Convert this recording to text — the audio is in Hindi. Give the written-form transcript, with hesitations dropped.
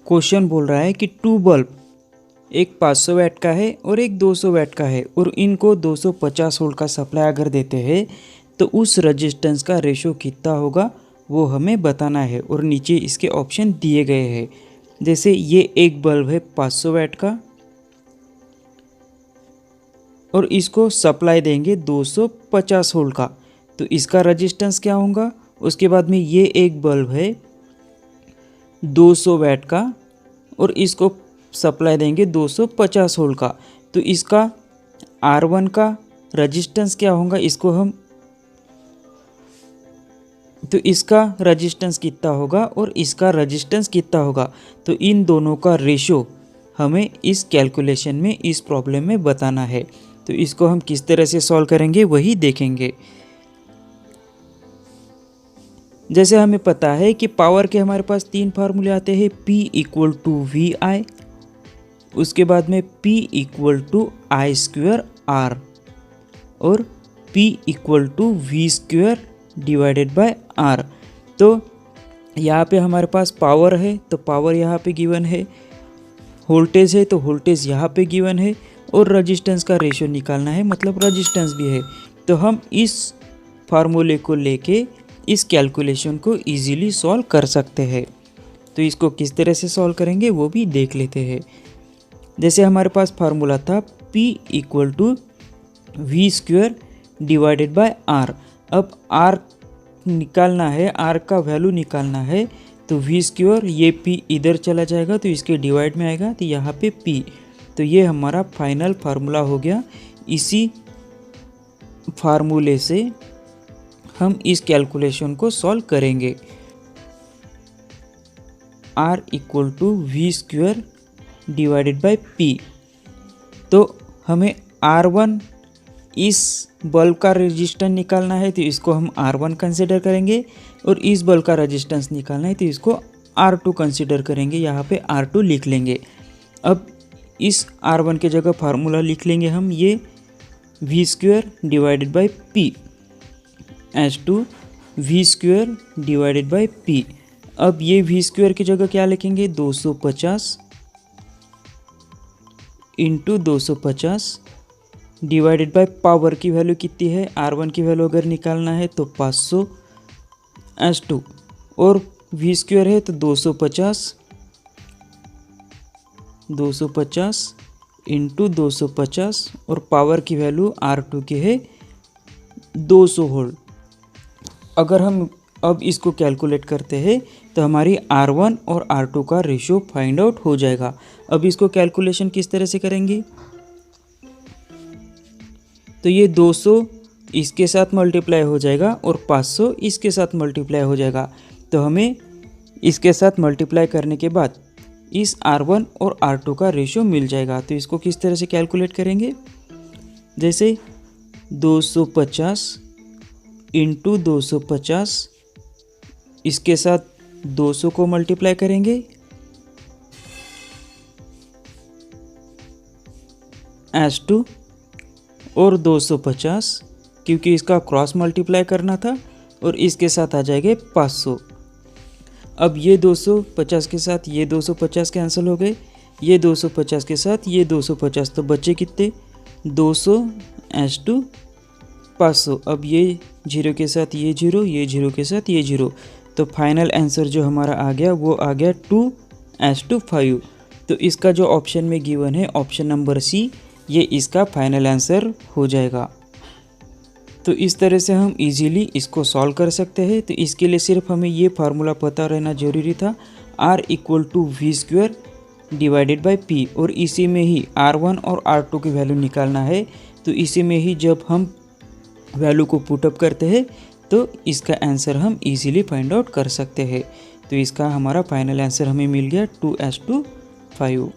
क्वेश्चन बोल रहा है कि टू बल्ब, एक 500 वाट का है और एक 200 वाट का है, और इनको 250 वोल्ट का सप्लाई अगर देते हैं तो उस रजिस्टेंस का रेशो कितना होगा वो हमें बताना है। और नीचे इसके ऑप्शन दिए गए हैं। जैसे ये एक बल्ब है 500 वाट का और इसको सप्लाई देंगे 250 वोल्ट का, तो इसका रजिस्टेंस क्या होगा। उसके बाद में ये एक बल्ब है 200 वाट का और इसको सप्लाई देंगे 250 वोल्ट का, तो इसका R1 का रजिस्टेंस क्या होगा, इसका रजिस्टेंस कितना होगा और इसका रजिस्टेंस कितना होगा। तो इन दोनों का रेशो हमें इस कैलकुलेशन में, इस प्रॉब्लम में बताना है। तो इसको हम किस तरह से सॉल्व करेंगे वही देखेंगे। जैसे हमें पता है कि पावर के हमारे पास 3 फार्मूले आते हैं, P इक्वल टू VI, उसके बाद में P equal to I square R और P equal to V square divided by R। तो यहाँ पे हमारे पास पावर है तो पावर यहाँ पे गिवन है, वोल्टेज है तो वोल्टेज यहाँ पे गिवन है, और रजिस्टेंस का रेशो निकालना है, मतलब रजिस्टेंस भी है। तो हम इस फार्मूले को लेके इस कैलकुलेशन को इजीली सॉल्व कर सकते हैं। तो इसको किस तरह से सॉल्व करेंगे वो भी देख लेते हैं। जैसे हमारे पास फार्मूला था P equal to V square divided by R। अब R निकालना है, R का वैल्यू निकालना है, तो V स्क्वायर, ये P इधर चला जाएगा तो इसके डिवाइड में आएगा, तो यहाँ पे P। तो ये हमारा फाइनल फार्मूला हो गया। इसी फार्मूले से हम इस कैलकुलेशन को सॉल्व करेंगे। R equal to V square divided by P। तो हमें R1 इस बल्ब का रेजिस्टेंस निकालना है तो इसको हम R1 कंसिडर करेंगे, और इस बल्ब का रेजिस्टेंस निकालना है तो इसको R2 कंसिडर करेंगे। यहाँ पे R2 लिख लेंगे। अब इस R1 के जगह फार्मूला लिख लेंगे हम, ये V square divided by P as to V square divided by P। अब ये V स्क्वायर की जगह क्या लिखेंगे, 250 इंटू 250 डिवाइडेड बाय पावर की वैल्यू कितनी है, R1 की वैल्यू अगर निकालना है तो 500 एज टू, और V स्क्वायर है तो 250 इंटू 250, और पावर की वैल्यू R2 की है 200 वोल्ट। अगर हम अब इसको कैलकुलेट करते हैं तो हमारी R1 और R2 का रेशो फाइंड आउट हो जाएगा। अब इसको कैलकुलेशन किस तरह से करेंगे, तो ये 200 इसके साथ मल्टीप्लाई हो जाएगा और 500 इसके साथ मल्टीप्लाई हो जाएगा। तो हमें इसके साथ मल्टीप्लाई करने के बाद इस R1 और R2 का रेशो मिल जाएगा। तो इसको किस तरह से कैलकुलेट करेंगे, जैसे 250 इंटू 250, इसके साथ 200 को मल्टीप्लाई करेंगे एज टू, और 250 क्योंकि इसका क्रॉस मल्टीप्लाई करना था, और इसके साथ आ जाएंगे 500। अब ये 250 के साथ ये 250 कैंसिल हो गए, ये 250 के साथ ये 250, तो बचे कितने, 200 एज टू 500। अब ये जीरो के साथ ये जीरो, ये जीरो के साथ ये जीरो, तो फाइनल आंसर जो हमारा आ गया वो आ गया 2 एज टू 5। तो इसका जो ऑप्शन में गिवन है ऑप्शन नंबर सी, ये इसका फाइनल आंसर हो जाएगा। तो इस तरह से हम इजीली इसको सॉल्व कर सकते हैं। तो इसके लिए सिर्फ हमें ये फार्मूला पता रहना जरूरी था, R equal to V square divided by P, और इसी में ही R1 और R2 की वैल्यू निकालना है। तो इसी में ही जब हम वैल्यू को पुटअप करते हैं तो इसका आंसर हम इजीली फाइंड आउट कर सकते हैं। तो इसका हमारा फाइनल आंसर हमें मिल गया 2 एज टू 5।